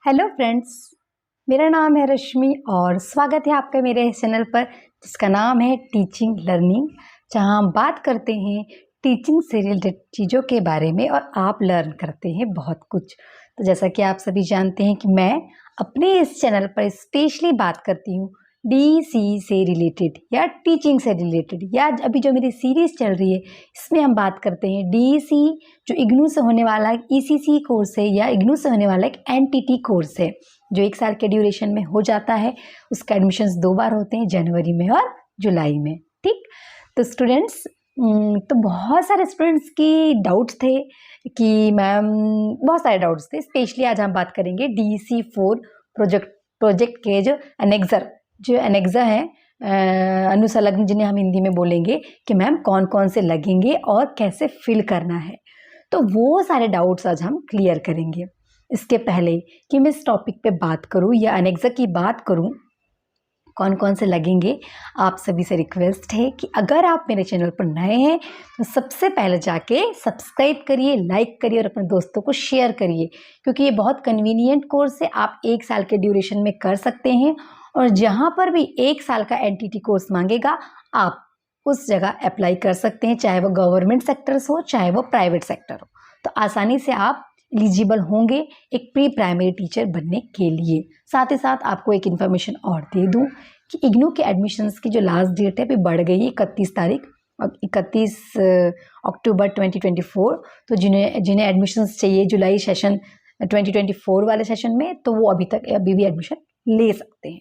Hello friends, मेरा नाम है रश्मि और स्वागत है आपका मेरे चैनल पर जिसका नाम है टीचिंग लर्निंग, जहां हम बात करते हैं टीचिंग से रिलेटेड चीज़ों के बारे में और आप लर्न करते हैं बहुत कुछ। तो जैसा कि आप सभी जानते हैं कि मैं अपने इस चैनल पर स्पेशली बात करती हूँ डीसी से रिलेटेड या टीचिंग से रिलेटेड, या अभी जो मेरी सीरीज़ चल रही है इसमें हम बात करते हैं डीसी जो इग्नू से होने वाला एक ईसीसी कोर्स है या इग्नू से होने वाला एक एनटीटी कोर्स है जो 1 साल के ड्यूरेशन में हो जाता है। उसका एडमिशन्स 2 बार होते हैं, जनवरी में और जुलाई में। ठीक, तो स्टूडेंट्स, तो बहुत सारे स्टूडेंट्स की डाउट्स थे कि मैम, बहुत सारे डाउट्स थे। स्पेशली आज हम बात करेंगे DC4 प्रोजेक्ट के जो एनेक्सर है, अनुसंलग्न, जिन्हें हम हिंदी में बोलेंगे कि मैम कौन कौन से लगेंगे और कैसे फिल करना है। तो वो सारे डाउट्स आज हम क्लियर करेंगे। इसके पहले कि मैं इस टॉपिक पे बात करूँ या एनेक्सर की बात करूँ कौन कौन से लगेंगे, आप सभी से रिक्वेस्ट है कि अगर आप मेरे चैनल पर नए हैं तो सबसे पहले जाके सब्सक्राइब करिए, लाइक करिए और अपने दोस्तों को शेयर करिए, क्योंकि ये बहुत कन्वीनियंट कोर्स है। आप 1 साल के ड्यूरेशन में कर सकते हैं और जहाँ पर भी 1 साल का एनटीटी कोर्स मांगेगा आप उस जगह अप्लाई कर सकते हैं, चाहे वो गवर्नमेंट सेक्टर्स हो चाहे वो प्राइवेट सेक्टर हो। तो आसानी से आप एलिजिबल होंगे एक प्री प्राइमरी टीचर बनने के लिए। साथ ही साथ आपको एक इन्फॉर्मेशन और दे दूं कि इग्नू के एडमिशन्स की जो लास्ट डेट है अभी बढ़ गई है 31 तारीख और 31 अक्टूबर 2024। तो जिन्हें एडमिशन्स चाहिए जुलाई सेशन 2024 वाले सेशन में, तो वो अभी भी एडमिशन ले सकते हैं।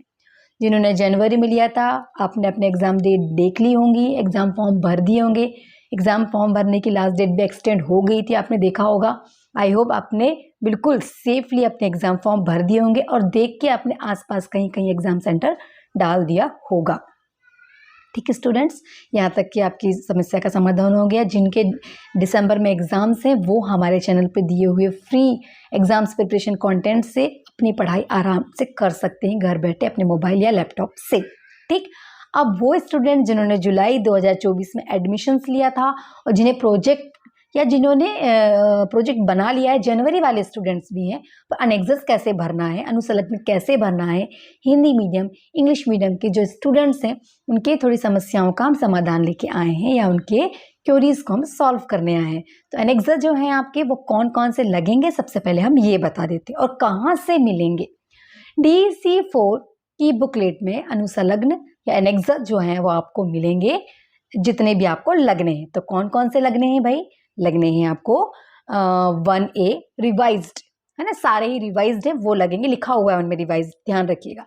जिन्होंने जनवरी में लिया था, आपने अपने एग्ज़ाम डेट देख ली होंगी, एग्ज़ाम फॉर्म भर दिए होंगे। एग्ज़ाम फॉर्म भरने की लास्ट डेट भी एक्सटेंड हो गई थी, आपने देखा होगा। आई होप आपने बिल्कुल सेफली अपने एग्ज़ाम फॉर्म भर दिए होंगे और देख के अपने आसपास कहीं कहीं एग्ज़ाम सेंटर डाल दिया होगा। ठीक है स्टूडेंट्स, यहाँ तक कि आपकी समस्या का समाधान हो गया। जिनके दिसंबर में एग्ज़ाम्स हैं वो हमारे चैनल पे दिए हुए फ्री एग्ज़ाम्स प्रिपरेशन कंटेंट से अपनी पढ़ाई आराम से कर सकते हैं घर बैठे अपने मोबाइल या लैपटॉप से। ठीक, अब वो स्टूडेंट जिन्होंने जुलाई 2024 में एडमिशन्स लिया था और जिन्हें प्रोजेक्ट या जिन्होंने प्रोजेक्ट बना लिया है, जनवरी वाले स्टूडेंट्स भी हैं, तो अनेक्सर्स कैसे भरना है, अनुसंलग्न कैसे भरना है, हिंदी मीडियम इंग्लिश मीडियम के जो स्टूडेंट्स हैं उनके थोड़ी समस्याओं का हम समाधान लेके आए हैं या उनके क्वेरीज को हम सॉल्व करने आए हैं। तो एनेक्सर जो हैं आपके वो कौन कौन से लगेंगे, सबसे पहले हम ये बता देते हैं और कहाँ से मिलेंगे। DC4 की बुकलेट में अनुसंलग्न या एनेक्सर जो हैं वो आपको मिलेंगे, जितने भी आपको लगने हैं। तो कौन कौन से लगने हैं भाई? लगने हैं आपको 1A रिवाइज्ड, है ना, सारे ही रिवाइज्ड है वो लगेंगे, लिखा हुआ है उनमें रिवाइज्ड, ध्यान रखिएगा।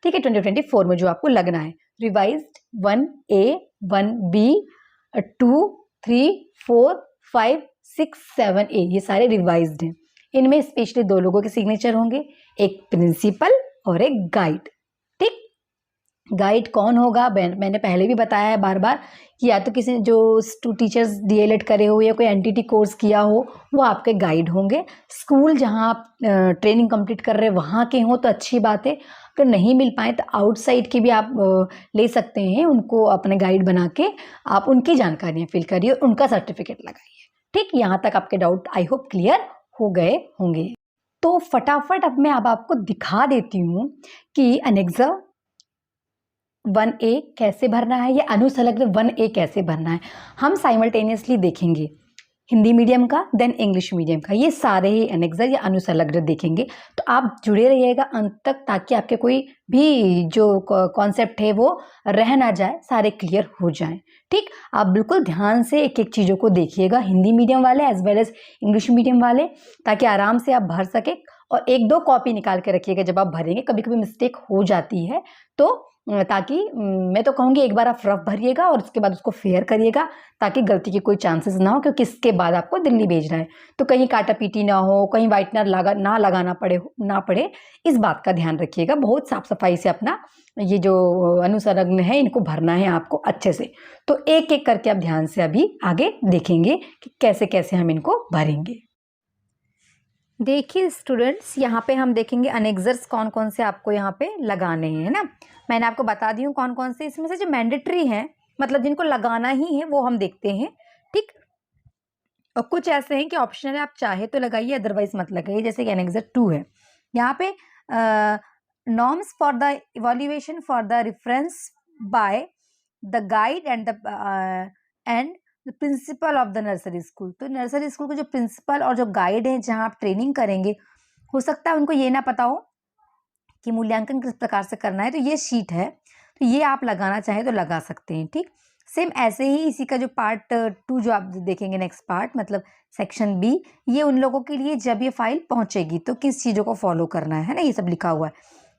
ठीक है, 2024 में जो आपको लगना है रिवाइज्ड 1A 1B 2 3 4 5 6 7A, ये सारे रिवाइज्ड हैं। इनमें स्पेशली 2 लोगों के सिग्नेचर होंगे, एक प्रिंसिपल और एक गाइड। ठीक, गाइड कौन होगा? मैंने पहले भी बताया है बार बार कि या तो किसी जो टीचर्स DLED करे हो या कोई एनटीटी कोर्स किया हो वो आपके गाइड होंगे। स्कूल जहां आप ट्रेनिंग कंप्लीट कर रहे हैं वहाँ के हो तो अच्छी बात है, अगर नहीं मिल पाए तो आउटसाइड के भी आप ले सकते हैं, उनको अपने गाइड बना के आप उनकी जानकारियाँ फिल करिए और उनका सर्टिफिकेट लगाइए। ठीक, यहाँ तक आपके डाउट आई होप क्लियर हो गए होंगे। तो फटाफट अब मैं आपको दिखा देती हूँ कि एनेक्सर 1A कैसे भरना है या अनुसंलग्न 1A कैसे भरना है। हम साइमल्टेनियसली देखेंगे हिंदी मीडियम का देन इंग्लिश मीडियम का, ये सारे ही एनेक्सर या अनुसंलग्न देखेंगे। तो आप जुड़े रहिएगा अंत तक ताकि आपके कोई भी जो कॉन्सेप्ट है वो रह ना जाए, सारे क्लियर हो जाएं। ठीक, आप बिल्कुल ध्यान से एक एक चीज़ों को देखिएगा, हिंदी मीडियम वाले as well as English medium वाले, ताकि आराम से आप भर सके। और 1-2 कॉपी निकाल के रखिएगा जब आप भरेंगे, कभी कभी मिस्टेक हो जाती है, तो ताकि मैं तो कहूँगी एक बार आप रफ भरिएगा और उसके बाद उसको फेयर करिएगा ताकि गलती की कोई चांसेस ना हो, क्योंकि इसके बाद आपको दिल्ली भेजना है तो कहीं काटा पीटी ना हो, कहीं वाइटनर लगाना पड़े, इस बात का ध्यान रखिएगा। बहुत साफ सफाई से अपना ये जो अनुसंलग्न है इनको भरना है आपको अच्छे से। तो एक एक करके आप ध्यान से अभी आगे देखेंगे कि कैसे कैसे हम इनको भरेंगे। देखिए स्टूडेंट्स, यहाँ पे हम देखेंगे अनेक्सर्स कौन कौन से आपको यहाँ पे लगाने हैं, है ना। मैंने आपको बता दी हूँ कौन कौन से, इसमें से जो मैंडेटरी हैं, मतलब जिनको लगाना ही है, वो हम देखते हैं। ठीक, और कुछ ऐसे हैं कि ऑप्शनल है, आप चाहे तो लगाइए अदरवाइज मत लगाइए। जैसे कि एनेक्सर 2 है, यहाँ पे norms for the evaluation for the reference by the guide and the principle of the nursery school. तो नर्सरी स्कूल के जो प्रिंसिपल और जो गाइड है जहाँ आप ट्रेनिंग करेंगे, हो सकता है उनको ये ना पता हो कि मूल्यांकन किस प्रकार से करना है, तो ये शीट है, तो ये आप लगाना चाहें तो लगा सकते हैं। ठीक, सेम ऐसे ही इसी का जो पार्ट 2 जो आप देखेंगे नेक्स्ट पार्ट, मतलब सेक्शन बी, ये उन लोगों के लिए जब ये फाइल पहुंचेगी तो किस चीज़ों को फॉलो करना है ना, ये सब लिखा हुआ है,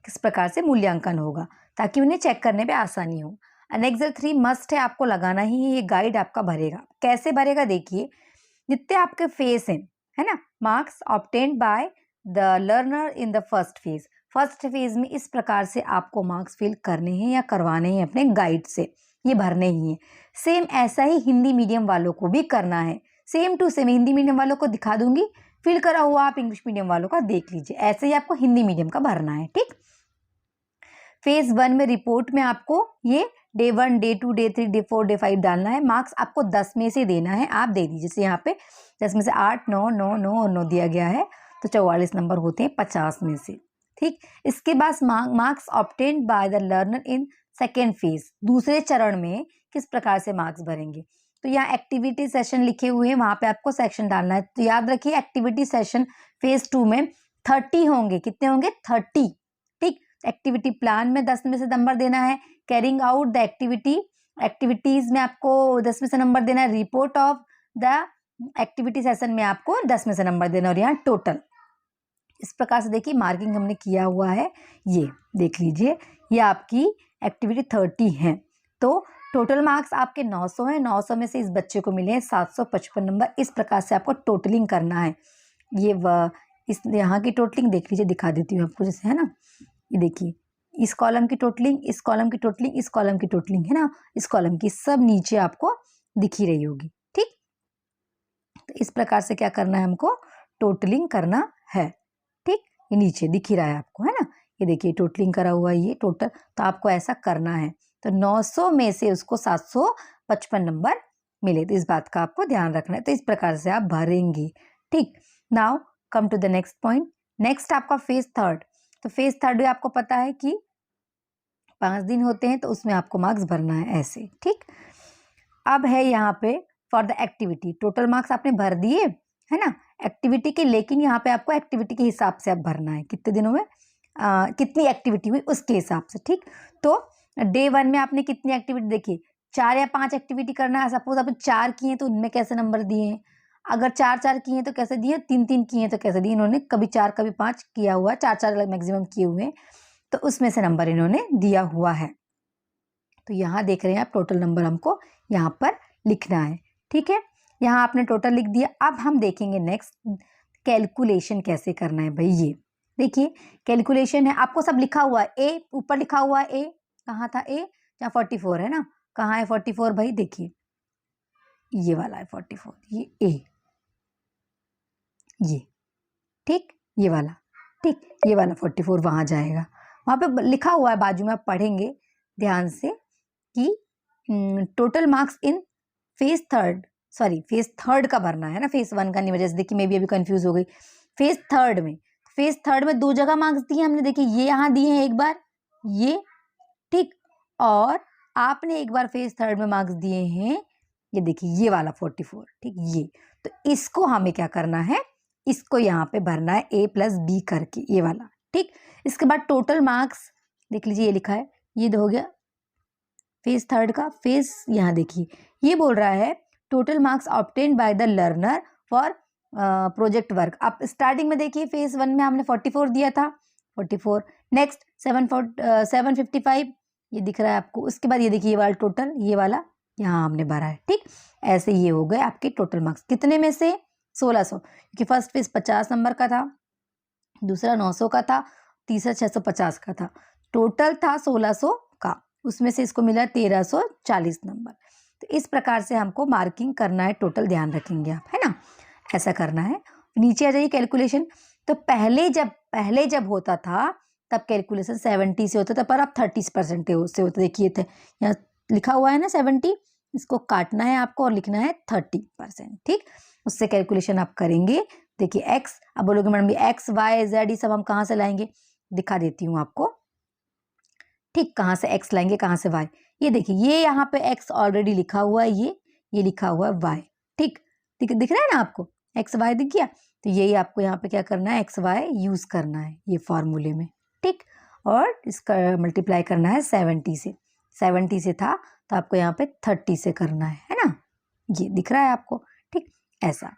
किस प्रकार से मूल्यांकन होगा ताकि उन्हें चेक करने में आसानी हो। एनेक्सर 3 मस्ट है, आपको लगाना ही है, ये गाइड आपका भरेगा। कैसे भरेगा देखिए, जितने आपके फेज हैं, है ना, marks obtained by the learner in the first phase, first phase में इस प्रकार से आपको मार्क्स फिल करने हैं या करवाने हैं अपने गाइड से, ये भरने ही है। सेम ऐसा ही हिंदी मीडियम वालों को भी करना है, same to same. Hindi medium वालों को दिखा दूंगी, फिल करा हुआ आप इंग्लिश मीडियम वालों का देख लीजिए, ऐसे ही आपको हिंदी मीडियम का भरना है। ठीक, फेज 1 में रिपोर्ट में आपको ये day 1, day 2, day 3, day 4, day 5 डालना है। मार्क्स आपको 10 में से देना है, आप दे दीजिए। जैसे यहाँ पे 10 में से 8, 9, 9, 9 और 9 दिया गया है, तो 44 नंबर होते हैं 50 में से। ठीक, इसके बाद marks obtained by the learner in second phase, दूसरे चरण में किस प्रकार से मार्क्स भरेंगे। तो यहाँ एक्टिविटी सेशन लिखे हुए हैं, वहां पे आपको सेक्शन डालना है। तो याद रखिए एक्टिविटी सेशन फेज 2 में 30 होंगे, कितने होंगे 30। ठीक, एक्टिविटी प्लान में 10 में से नंबर देना है, कैरिंग आउट द एक्टिविटीज में आपको 10 में से नंबर देना है, report of the activity session में आपको 10 में से नंबर देना, और यहाँ टोटल इस प्रकार से देखिए मार्किंग हमने किया हुआ है, ये देख लीजिए, ये आपकी एक्टिविटी 30 है। तो टोटल मार्क्स आपके 900 हैं, 900 में से इस बच्चे को मिले हैं 755 नंबर। इस प्रकार से आपको टोटलिंग करना है। ये इस यहाँ की टोटलिंग देख लीजिए, दिखा देती हूँ आपको, जैसे है ना, ये देखिए इस कॉलम की टोटलिंग, इस कॉलम की टोटलिंग, इस कॉलम की टोटलिंग, है ना, इस कॉलम की, सब नीचे आपको दिखी रही होगी। ठीक, तो इस प्रकार से क्या करना है, हमको टोटलिंग करना है। ठीक, ये नीचे दिख ही रहा है आपको, है ना, ये देखिए टोटलिंग करा हुआ है ये टोटल, तो आपको ऐसा करना है। तो 900 में से उसको 755 नंबर मिले, तो इस बात का आपको ध्यान रखना है। तो इस प्रकार से आप भरेंगे। ठीक, now come to the next point. Next आपका फेज 3। तो फेज 3 में आपको पता है कि 5 दिन होते हैं, तो उसमें आपको मार्क्स भरना है ऐसे। ठीक, अब है यहाँ पे for the activity, total marks आपने भर दिए, है ना, एक्टिविटी के, लेकिन यहाँ पे आपको एक्टिविटी के हिसाब से आप भरना है, कितने दिनों में कितनी एक्टिविटी हुई उसके हिसाब से। ठीक, तो डे 1 में आपने कितनी एक्टिविटी देखी, 4 या 5 एक्टिविटी करना है। सपोज आपने 4 किए तो उनमें कैसे नंबर दिए हैं, अगर 4-4 किए तो कैसे दिए, 3-3 किए तो कैसे दिए। इन्होंने कभी 4 कभी 5 किया हुआ है, 4-4 मैक्सिमम किए हुए हैं, तो उसमें से नंबर इन्होंने दिया हुआ है। तो यहाँ देख रहे हैं आप, टोटल नंबर हमको यहाँ पर लिखना है। ठीक है, यहाँ आपने टोटल लिख दिया। अब हम देखेंगे नेक्स्ट कैलकुलेशन कैसे करना है। भाई ये देखिए कैलकुलेशन है, आपको सब लिखा हुआ है, ए ऊपर लिखा हुआ है, ए कहाँ था, ए जहाँ 44 है ना, कहाँ है 44 भाई, देखिए ये वाला है 44, ये ए, ये ठीक, ये वाला, ठीक, ये वाला 44 वहां जाएगा, वहां पे लिखा हुआ है बाजू में, आप पढ़ेंगे ध्यान से कि total marks in phase 3, sorry phase 3 का भरना है ना, फेज 1 का नहीं, वजह से देखिए मैं भी अभी कंफ्यूज हो गई। फेज 3 में 2 जगह मार्क्स दिए हमने, देखिए ये यहाँ दिए हैं एक बार, ये ठीक, और आपने एक बार फेज 3 में मार्क्स दिए हैं, ये देखिए ये वाला 44, ठीक, ये, तो इसको हमें क्या करना है, इसको यहाँ पे भरना है A+B करके, ये वाला। ठीक, इसके बाद टोटल मार्क्स देख लीजिए, ये लिखा है, ये हो गया फेज 3 का। फेज यहाँ देखिए ये बोल रहा है total marks obtained by the learner for project work. आप स्टार्टिंग में देखिए फेज 1 में हमने 44 दिया था, 44, नेक्स्ट 755 ये दिख रहा है आपको। उसके बाद ये देखिए ये वाला टोटल, ये वाला यहाँ हमने भरा है। ठीक, ऐसे ये हो गए आपके टोटल मार्क्स, कितने में से 1600, क्योंकि फर्स्ट फेज 50 नंबर का था, दूसरा 900 का था, तीसरा 650 का था, टोटल था 1600 का, उसमें से इसको मिला 1340 नंबर। तो इस प्रकार से हमको मार्किंग करना है, टोटल ध्यान रखेंगे आप, है ना, ऐसा करना है। नीचे आ जाइए कैलकुलेशन। तो पहले जब होता था तब कैलकुलेशन 70 से होता था, पर अब 30% से होता। देखिए थे यहाँ लिखा हुआ है ना 70, इसको काटना है आपको और लिखना है 30%। ठीक, उससे कैलकुलेशन आप करेंगे देखिए एक्स, अब बोलोगे मैडम एक्स वाई जेड ये सब हम कहाँ से लाएंगे, दिखा देती हूँ आपको। ठीक, कहाँ से एक्स लाएंगे, कहाँ से वाई, ये देखिए ये यहाँ पे एक्स ऑलरेडी लिखा हुआ है, ये लिखा हुआ है वाई। ठीक, दिख रहा है ना आपको, एक्स वाई दिख गया। तो यही आपको यहाँ पे क्या करना है, एक्स वाई यूज करना है ये फॉर्मूले में। ठीक, और इसका मल्टीप्लाई करना है 70 से, 70 से था तो आपको यहाँ पे 30 से करना है ना, ये दिख रहा है आपको। ठीक, ऐसा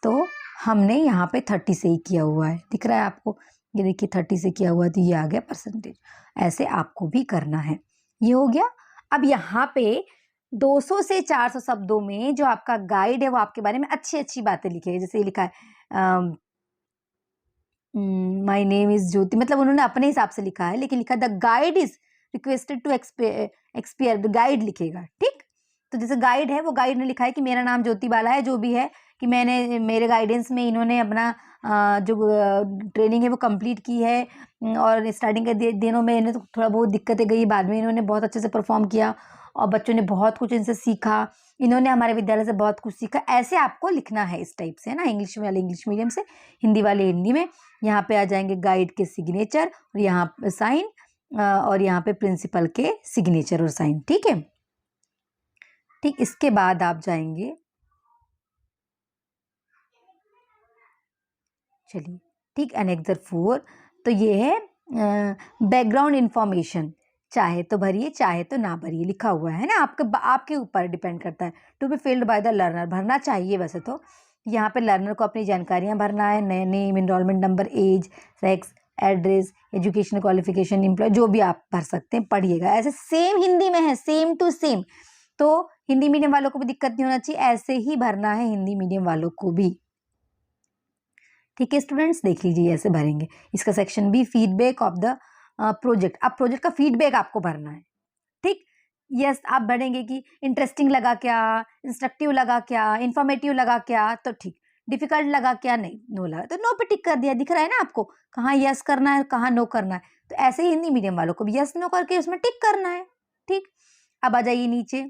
तो हमने यहाँ पे 30 से ही किया हुआ है, दिख रहा है आपको, ये देखिए 30 से किया हुआ तो ये आ गया परसेंटेज। ऐसे आपको भी करना है, ये हो गया। अब यहाँ पे 200 से 400 शब्दों में जो आपका गाइड है वो आपके बारे में अच्छी अच्छी बातें लिखेगा। जैसे लिखा है माय नेम इज ज्योति, मतलब उन्होंने अपने हिसाब से लिखा है, लेकिन लिखा the guide is requested to expire, guide लिखेगा। ठीक, तो जैसे गाइड है वो गाइड ने लिखा है कि मेरा नाम ज्योति बाला है, जो भी है कि मैंने मेरे गाइडेंस में इन्होंने अपना जो ट्रेनिंग है वो कंप्लीट की है, और स्टार्टिंग के दिनों में इन्हें थोड़ा बहुत दिक्कतें गई, बाद में इन्होंने बहुत अच्छे से परफॉर्म किया और बच्चों ने बहुत कुछ इनसे सीखा, इन्होंने हमारे विद्यालय से बहुत कुछ सीखा। ऐसे आपको लिखना है इस टाइप से, है ना, इंग्लिश वाले इंग्लिश मीडियम से, हिंदी वाले हिंदी में। यहाँ पे आ जाएंगे गाइड के सिग्नेचर और यहाँ पे साइन, और यहाँ पे प्रिंसिपल के सिग्नेचर और साइन। ठीक है, ठीक, इसके बाद आप जाएंगे, चलिए ठीक, एनेक्सर 4, तो ये है बैकग्राउंड इंफॉर्मेशन, चाहे तो भरिए चाहे तो ना भरिए, लिखा हुआ है ना, आपके ऊपर डिपेंड करता है। To be filled by the learner, भरना चाहिए वैसे तो। यहाँ पे लर्नर को अपनी जानकारियां भरना है, name, enrolment number, age, sex, address, education qualification, employ, जो भी आप भर सकते हैं, पढ़िएगा। ऐसे सेम हिंदी में है, सेम टू सेम, तो हिंदी मीडियम वालों को भी दिक्कत नहीं होना चाहिए, ऐसे ही भरना है हिंदी मीडियम वालों को भी। ठीक है स्टूडेंट्स, देख लीजिए ऐसे भरेंगे। इसका section B, feedback of the project, अब प्रोजेक्ट का फीडबैक आपको भरना है। ठीक, यस, आप भरेंगे कि इंटरेस्टिंग लगा क्या, इंस्ट्रक्टिव लगा क्या, इंफॉर्मेटिव लगा क्या, तो ठीक, डिफिकल्ट लगा क्या, नहीं, नो लगा तो नो पे टिक कर दिया, दिख रहा है ना आपको, कहाँ यस करना है कहाँ नो करना है। तो ऐसे ही हिंदी मीडियम वालों को भी यस नो करके उसमें टिक करना है। ठीक, अब आ जाइए नीचे,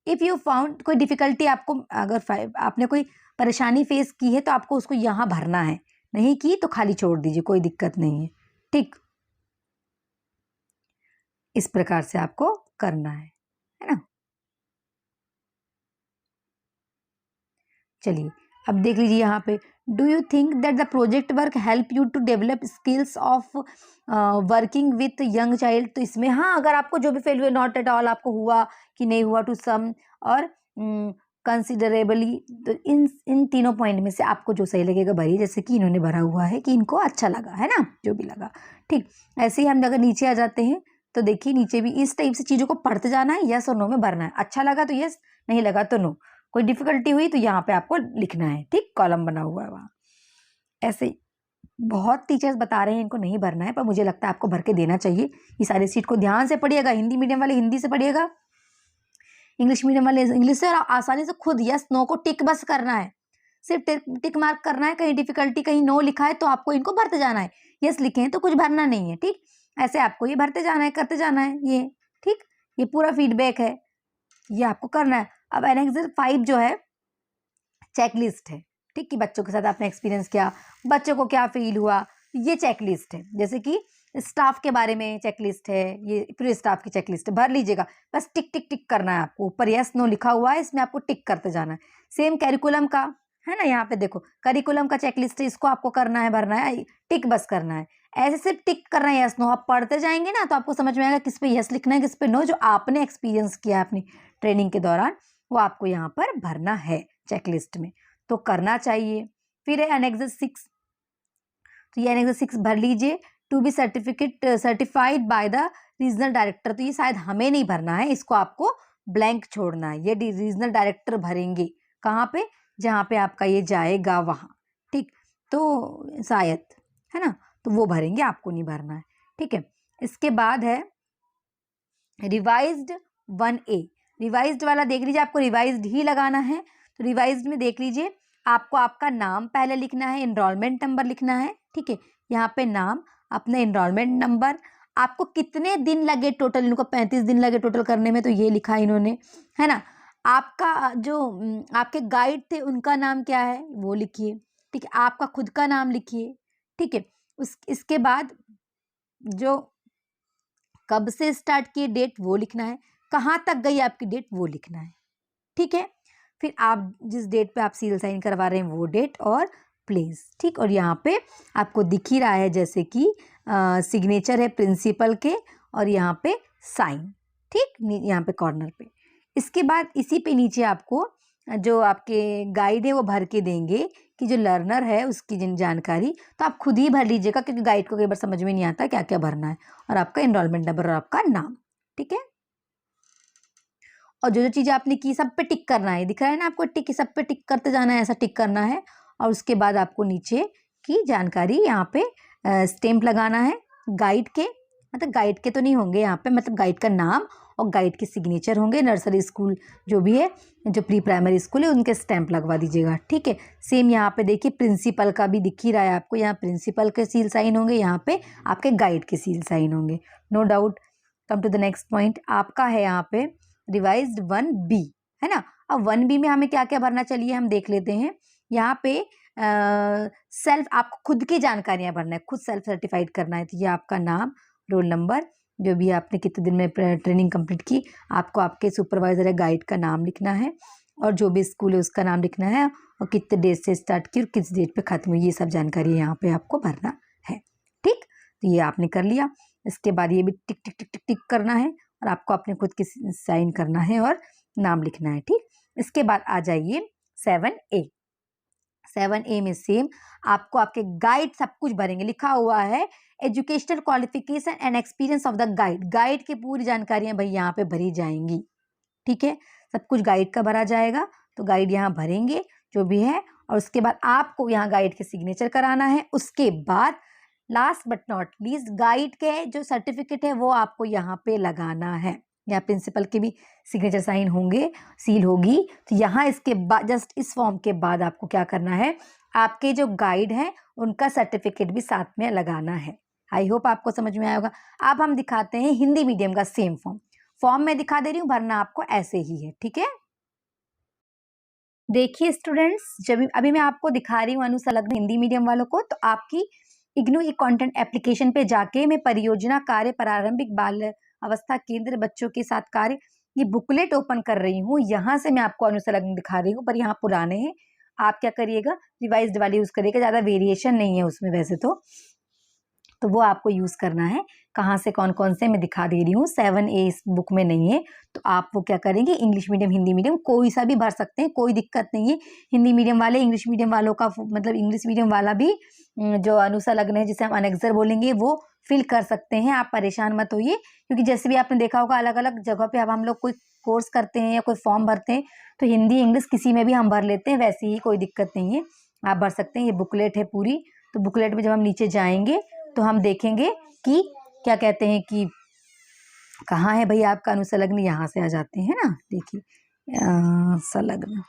इफ़ यू फाउंड, कोई डिफिकल्टी आपको, अगर आपने कोई परेशानी फेस की है तो आपको उसको यहाँ भरना है, नहीं की तो खाली छोड़ दीजिए, कोई दिक्कत नहीं है। ठीक, इस प्रकार से आपको करना है ना। चलिए अब देख लीजिए यहाँ पे, do you think that the project work help you to develop skills of working with young child, तो इसमें हाँ, अगर आपको जो भी फेल हुए, नॉट एट ऑल आपको हुआ कि नहीं हुआ, टू सम और कंसिडरेबली, तो इन तीनों पॉइंट में से आपको जो सही लगेगा भरिए, जैसे कि इन्होंने भरा हुआ है कि इनको अच्छा लगा, है ना, जो भी लगा। ठीक, ऐसे ही हम अगर नीचे आ जाते हैं तो देखिए नीचे भी इस टाइप से चीज़ों को पढ़ते जाना है, यस और नो में भरना है, अच्छा लगा तो यस, नहीं लगा तो नो, कोई डिफिकल्टी हुई तो यहाँ पे आपको लिखना है। ठीक, कॉलम बना हुआ है वहाँ। ऐसे बहुत टीचर्स बता रहे हैं इनको नहीं भरना है, पर मुझे लगता है आपको भर के देना चाहिए। ये सारी सीट को ध्यान से पढ़िएगा, हिंदी मीडियम वाले हिंदी से पढ़िएगा, इंग्लिश मीडियम वाले इंग्लिश से, और आसानी से खुद यस नो को टिक बस करना है, सिर्फ टिक मार्क करना है। कहीं डिफिकल्टी, कहीं नो लिखा है तो आपको इनको भरते जाना है, यस लिखे हैं तो कुछ भरना नहीं है। ठीक, ऐसे आपको ये भरते जाना है, करते जाना है ये। ठीक, ये पूरा फीडबैक है, ये आपको करना है। अब एनेक्सर 5 जो है चेकलिस्ट है। ठीक, कि बच्चों के साथ आपने एक्सपीरियंस किया, बच्चों को क्या फील हुआ, ये चेकलिस्ट है। जैसे कि स्टाफ के बारे में चेकलिस्ट है, ये पूरे स्टाफ की चेकलिस्ट है, भर लीजिएगा, बस टिक टिक टिक करना है आपको, ऊपर यस नो लिखा हुआ है, इसमें आपको टिक करते जाना है। सेम कैरिकुलम का है ना, यहाँ पे देखो करिकुलम का चेकलिस्ट है, इसको आपको करना है, भरना है, टिक बस करना है। ऐसे सिर्फ टिक करना है, यस नो। आप पढ़ते जाएंगे ना तो आपको समझ में आएगा किस पे यस लिखना है, किस पे नो, जो आपने एक्सपीरियंस किया है अपनी ट्रेनिंग के दौरान, वो आपको यहाँ पर भरना है चेकलिस्ट में, तो करना चाहिए। फिर है एनेक्सर 6, तो ये एनेक्सर 6 भर लीजिए, to be certified by the regional director, तो ये शायद हमें नहीं भरना है, इसको आपको ब्लैंक छोड़ना है, ये रीजनल डायरेक्टर भरेंगे, कहाँ पे, जहाँ पे आपका ये जाएगा वहाँ। ठीक, तो शायद, है ना, तो वो भरेंगे, आपको नहीं भरना है। ठीक है, इसके बाद है रिवाइज्ड 1A, रिवाइज्ड वाला देख लीजिए, आपको रिवाइज्ड ही लगाना है। तो रिवाइज्ड में देख लीजिए, आपको आपका नाम पहले लिखना है, एनरोलमेंट नंबर लिखना है। ठीक है, यहाँ पे नाम, अपना एनरोलमेंट नंबर, आपको कितने दिन लगे टोटल, इनको 35 दिन लगे टोटल करने में, तो ये लिखा है इन्होंने, है ना। आपका जो आपके गाइड थे उनका नाम क्या है वो लिखिए, ठीक है, आपका खुद का नाम लिखिए। ठीक है, इसके बाद जो कब से स्टार्ट किए डेट वो लिखना है, कहाँ तक गई आपकी डेट वो लिखना है। ठीक है, फिर आप जिस डेट पे आप सील साइन करवा रहे हैं वो डेट और प्लेस। ठीक, और यहाँ पे आपको दिख ही रहा है जैसे कि सिग्नेचर है प्रिंसिपल के और यहाँ पे साइन। ठीक, यहाँ पे कॉर्नर पे। इसके बाद इसी पे नीचे आपको जो आपके गाइड है वो भर के देंगे कि जो लर्नर है उसकी जिन जानकारी, तो आप खुद ही भर लीजिएगा क्योंकि गाइड को कई बार समझ में नहीं आता क्या क्या भरना है, और आपका एनरोलमेंट नंबर और आपका नाम। ठीक है, और जो जो चीज़ें आपने की सब पे टिक करना है, दिख रहा है ना आपको टिक, सब पे टिक करते जाना है, ऐसा टिक करना है। और उसके बाद आपको नीचे की जानकारी यहाँ पे स्टैम्प लगाना है गाइड के, मतलब गाइड के तो नहीं होंगे यहाँ पे, मतलब गाइड का नाम और गाइड के सिग्नेचर होंगे। नर्सरी स्कूल जो भी है, जो प्री प्राइमरी स्कूल है, उनके स्टैंप लगवा दीजिएगा। ठीक है, सेम यहाँ पे देखिए प्रिंसिपल का भी दिख ही रहा है आपको, यहाँ प्रिंसिपल के सील साइन होंगे, यहाँ पे आपके गाइड के सील साइन होंगे, no doubt. Come to the next point, आपका है यहाँ पे रिवाइज्ड 1B, है ना। अब 1B में हमें क्या क्या भरना, चलिए हम देख लेते हैं। यहाँ पे सेल्फ, आपको खुद की जानकारियां भरना है, खुद सेल्फ सर्टिफाइड करना है। तो ये आपका नाम, रोल नंबर, जो भी आपने कितने दिन में ट्रेनिंग कंप्लीट की, आपको आपके सुपरवाइजर या गाइड का नाम लिखना है, और जो भी स्कूल है उसका नाम लिखना है, और कितने डेट से स्टार्ट की और किस डेट पे खत्म हुई, ये सब जानकारी यहाँ पे आपको भरना है। ठीक, तो ये आपने कर लिया। इसके बाद ये भी टिक टिक टिक टिक टिक करना है, और आपको अपने खुद की साइन करना है और नाम लिखना है। ठीक, इसके बाद आ जाइए 7A। 7A में सेम आपको आपके गाइड सब कुछ भरेंगे, लिखा हुआ है educational qualification and experience of the guide. Guide की पूरी जानकारियां भाई यहाँ पे भरी जाएंगी। ठीक है, सब कुछ गाइड का भरा जाएगा, तो गाइड यहाँ भरेंगे जो भी है, और उसके बाद आपको यहाँ गाइड के सिग्नेचर कराना है। उसके बाद last but not least guide के जो सर्टिफिकेट है वो आपको यहाँ पे लगाना है। यहाँ प्रिंसिपल के भी सिग्नेचर साइन होंगे, सील होगी। तो यहाँ इसके बाद जस्ट इस फॉर्म के बाद आपको क्या करना है, आपके जो गाइड हैं उनका सर्टिफिकेट भी साथ में लगाना है। आई होप आपको समझ में आया होगा। अब हम दिखाते हैं हिंदी मीडियम का सेम फॉर्म में दिखा दे रही हूँ, भरना आपको ऐसे ही है। ठीक है, देखिए स्टूडेंट्स, जब अभी मैं आपको दिखा रही हूँ अनुसंलग्न हिंदी मीडियम वालों को, तो आपकी इग्नू ई कंटेंट एप्लीकेशन पे जाके मैं परियोजना कार्य प्रारंभिक बाल अवस्था केंद्र बच्चों के साथ कार्य, ये बुकलेट ओपन कर रही हूँ। यहाँ से मैं आपको अनुसंलग्न दिखा रही हूँ, पर यहाँ पुराने हैं। आप क्या करिएगा, रिवाइज्ड वाले यूज करिएगा, ज़्यादा वेरिएशन नहीं है उसमें वैसे तो वो आपको यूज़ करना है। कहाँ से कौन कौन से मैं दिखा दे रही हूँ। 7A इस बुक में नहीं है, तो आप वो क्या करेंगे, इंग्लिश मीडियम हिंदी मीडियम कोई सा भी भर सकते हैं, कोई दिक्कत नहीं है। हिंदी मीडियम वाले इंग्लिश मीडियम वालों का मतलब इंग्लिश मीडियम वाला भी जो अनुसंलग्न है, जिसे हम अनेक्सर बोलेंगे, वो फिल कर सकते हैं। आप परेशान मत होइए, क्योंकि जैसे भी आपने देखा होगा अलग अलग जगह पे अब हम लोग कोई कोर्स करते हैं या कोई फॉर्म भरते हैं तो हिंदी इंग्लिश किसी में भी हम भर लेते हैं, वैसे ही कोई दिक्कत नहीं है, आप भर सकते हैं। ये बुकलेट है पूरी, तो बुकलेट में जब हम नीचे जाएंगे तो हम देखेंगे कि क्या कहते हैं कि कहाँ है भाई आपका अनुसंलग्न, यहाँ से आ जाते हैं ना। देखिए संलग्न,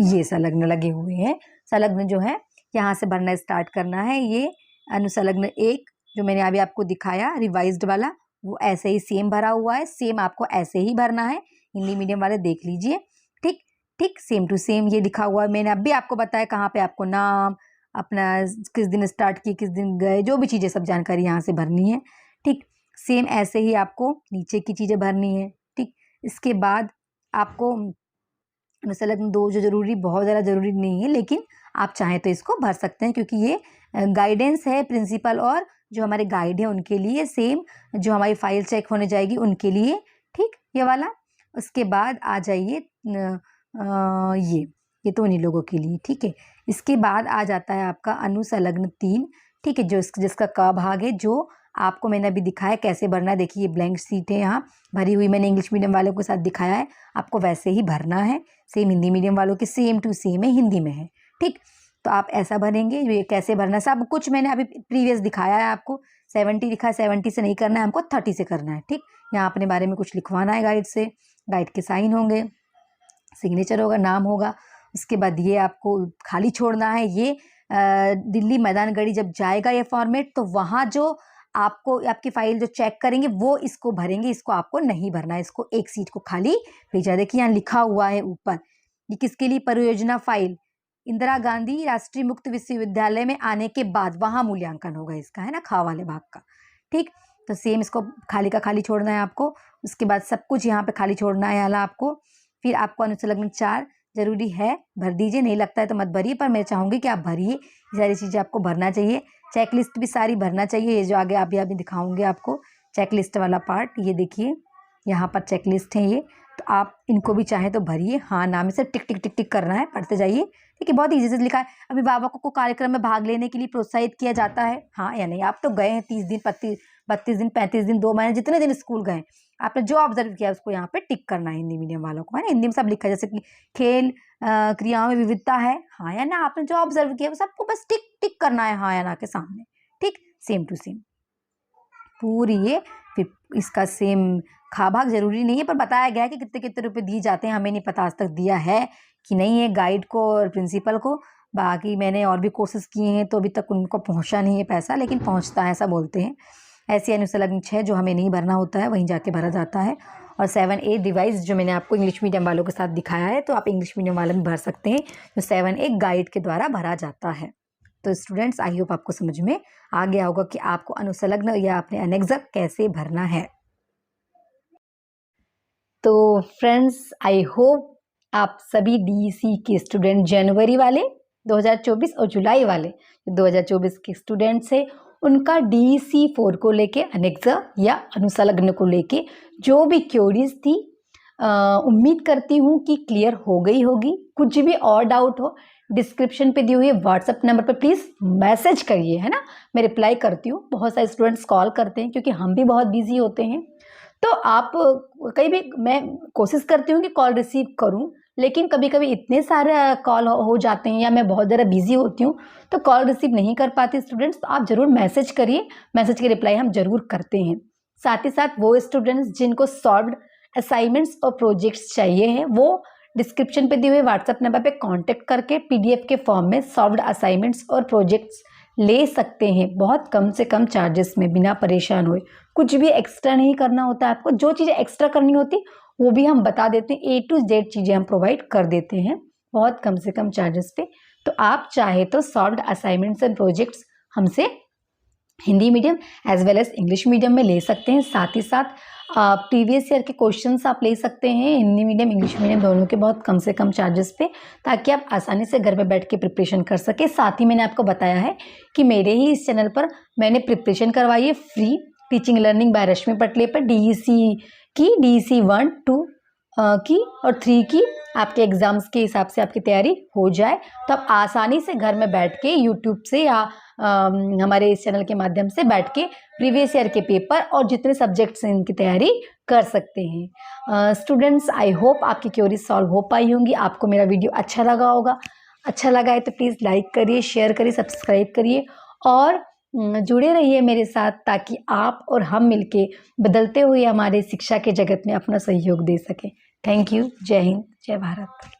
ये संलग्न लगे हुए हैं। संलग्न जो है यहाँ से भरना स्टार्ट करना है। ये अनुसंलग्न 1 जो मैंने अभी आपको दिखाया रिवाइज्ड वाला, वो ऐसे ही सेम भरा हुआ है, सेम आपको ऐसे ही भरना है। हिंदी मीडियम वाले देख लीजिए। ठीक ठीक, सेम टू सेम ये लिखा हुआ है। मैंने अभी आपको बताया कहाँ पे आपको नाम, अपना किस दिन स्टार्ट किए, किस दिन गए, जो भी चीज़ें सब जानकारी यहाँ से भरनी है। ठीक, सेम ऐसे ही आपको नीचे की चीज़ें भरनी है। ठीक, इसके बाद आपको अनुसंलग्न 2 जो जरूरी, बहुत ज़्यादा ज़रूरी नहीं है, लेकिन आप चाहें तो इसको भर सकते हैं, क्योंकि ये गाइडेंस है प्रिंसिपल और जो हमारे गाइड है उनके लिए, सेम जो हमारी फाइल चेक होने जाएगी उनके लिए। ठीक, ये वाला। उसके बाद आ जाइए ये तो उन्हीं लोगों के लिए। ठीक है, इसके बाद आ जाता है आपका अनुसंलग्न 3। ठीक है, जो जिसका क भाग है, जो आपको मैंने अभी दिखाया कैसे भरना है। देखिए ब्लैंक सीट है यहाँ भरी हुई, मैंने इंग्लिश मीडियम वालों के साथ दिखाया है, आपको वैसे ही भरना है। सेम हिंदी मीडियम वालों के सेम टू सेम है, हिंदी में है। ठीक, तो आप ऐसा भरेंगे। ये कैसे भरना है सब कुछ मैंने अभी प्रीवियस दिखाया है आपको। 70 लिखा है, 70 से नहीं करना है हमको, 30 से करना है। ठीक, यहाँ अपने बारे में कुछ लिखवाना है गाइड से, गाइड के साइन होंगे, सिग्नेचर होगा, नाम होगा। उसके बाद ये आपको खाली छोड़ना है। ये दिल्ली मैदान गढ़ी जब जाएगा ये फॉर्मेट, तो वहाँ जो आपको आपकी फाइल जो चेक करेंगे वो इसको भरेंगे, इसको आपको नहीं भरना है, इसको एक सीट को खाली भेजा। देखिए यहाँ लिखा हुआ है ऊपर ये किसके लिए परियोजना फाइल? इंदिरा गांधी राष्ट्रीय मुक्त विश्वविद्यालय में आने के बाद वहां मूल्यांकन होगा इसका, है ना, खा वाले भाग का। ठीक, तो सेम इसको खाली का खाली छोड़ना है आपको। उसके बाद सब कुछ यहाँ पे खाली छोड़ना है वाला आपको। फिर आपको अनुसंलग्न 4 जरूरी है, भर दीजिए, नहीं लगता है तो मत भरिए, पर मैं चाहूंगी कि आप भरिए। ये सारी चीजें आपको भरना चाहिए। चेकलिस्ट भी सारी भरना चाहिए। ये जो आगे अभी दिखाऊंगे आपको चेकलिस्ट वाला पार्ट, ये देखिए यहाँ पर चेकलिस्ट है ये, तो आप इनको भी चाहे तो भरिए। हाँ ना में सिर्फ टिक टिक टिक टिक करना है, पढ़ते जाइए। ठीक है, बहुत ईजी से लिखा है। अभिभावकों को कार्यक्रम में भाग लेने के लिए प्रोत्साहित किया जाता है, हाँ या नहीं? आप तो गए हैं 30 दिन 32 दिन 35 दिन 2 महीने जितने दिन स्कूल गए, आपने जो ऑब्जर्व किया उसको यहाँ पे टिक करना है। हिंदी मीडियम वालों को, है ना, हिंदी में सब लिखा है, जैसे कि खेल क्रियाओं में विविधता है, हाँ या ना? आपने जो ऑब्जर्व किया वो सबको बस टिक टिक करना है हाँ या ना के सामने। ठीक, सेम टू सेम पूरी ये। फिर इसका सेम खा भाग जरूरी नहीं है, पर बताया गया है कि कितने कितने रुपए दिए जाते हैं। हमें नहीं पता आज तक दिया है कि नहीं है गाइड को और प्रिंसिपल को। बाकी मैंने और भी कोर्सेज किए हैं तो अभी तक उनको पहुंचा नहीं है पैसा, लेकिन पहुंचता है ऐसा बोलते हैं। ऐसे अनुसंलग्न 6 जो हमें नहीं भरना होता है वहीं जाके भरा जाता है। और 7A डिवाइस जो मैंने आपको इंग्लिश मीडियम वालों के साथ दिखाया है, तो आप इंग्लिश मीडियम वाले में भर सकते हैं, जो 7A गाइड के द्वारा भरा जाता है। तो स्टूडेंट्स, आई होप आपको समझ में आ गया होगा कि आपको अनुसंलग्न या अपने अनेक्स कैसे भरना है। तो फ्रेंड्स, आई होप आप सभी डीईसी के स्टूडेंट, जनवरी वाले 2024 और जुलाई वाले 2024 के स्टूडेंट्स हैं, उनका डीईसी 4 को लेके अनेक्स या अनुसंलग्न को लेके जो भी क्वेरीज थी, उम्मीद करती हूँ कि क्लियर हो गई होगी। कुछ भी और डाउट हो, डिस्क्रिप्शन पे दिए हुए व्हाट्सएप नंबर पे प्लीज़ मैसेज करिए, है ना, मैं रिप्लाई करती हूँ। बहुत सारे स्टूडेंट्स कॉल करते हैं क्योंकि हम भी बहुत बिजी होते हैं, तो आप कहीं भी, मैं कोशिश करती हूँ कि कॉल रिसीव करूँ, लेकिन कभी कभी इतने सारे कॉल हो जाते हैं या मैं बहुत ज़्यादा बिजी होती हूँ तो कॉल रिसीव नहीं कर पाती स्टूडेंट्स। तो आप ज़रूर मैसेज करिए, मैसेज की रिप्लाई हम ज़रूर करते हैं। साथ ही साथ वो स्टूडेंट्स जिनको सॉल्व्ड असाइनमेंट्स और प्रोजेक्ट्स चाहिए हैं, वो डिस्क्रिप्शन पे दिए हुए व्हाट्सएप नंबर पे कांटेक्ट करके पीडीएफ के फॉर्म में सॉल्व्ड असाइनमेंट्स और प्रोजेक्ट्स ले सकते हैं, बहुत कम से कम चार्जेस में, बिना परेशान हुए। कुछ भी एक्स्ट्रा नहीं करना होता है आपको, जो चीज़ें एक्स्ट्रा करनी होती वो भी हम बता देते हैं, A to Z चीज़ें हम प्रोवाइड कर देते हैं बहुत कम से कम चार्जेस पे। तो आप चाहे तो सॉल्व्ड असाइनमेंट्स एंड प्रोजेक्ट्स हमसे Hindi medium as well as English medium में ले सकते हैं। साथ ही साथ प्रीवियस ईयर के क्वेश्चंस आप ले सकते हैं हिंदी मीडियम इंग्लिश मीडियम दोनों के, बहुत कम से कम चार्जेस पे, ताकि आप आसानी से घर में बैठ के प्रिपरेशन कर सके। साथ ही मैंने आपको बताया है कि मेरे ही इस चैनल पर मैंने प्रिपरेशन करवाई है फ्री टीचिंग लर्निंग बाय रश्मि पटले पर, डीईसी की, डीईसी 1, 2 की और 3 की आपके एग्जाम्स के हिसाब से आपकी तैयारी हो जाए, तो आप आसानी से घर में बैठ के यूट्यूब से या हमारे इस चैनल के माध्यम से बैठ के प्रीवियस ईयर के पेपर और जितने सब्जेक्ट्स हैं इनकी तैयारी कर सकते हैं। स्टूडेंट्स, आई होप आपकी क्वेरीज सॉल्व हो पाई होंगी, आपको मेरा वीडियो अच्छा लगा होगा। अच्छा लगा है तो प्लीज़ लाइक करिए, शेयर करिए, सब्सक्राइब करिए और जुड़े रहिए मेरे साथ, ताकि आप और हम मिलके बदलते हुए हमारे शिक्षा के जगत में अपना सहयोग दे सकें। Thank you. जय हिंद, जय भारत।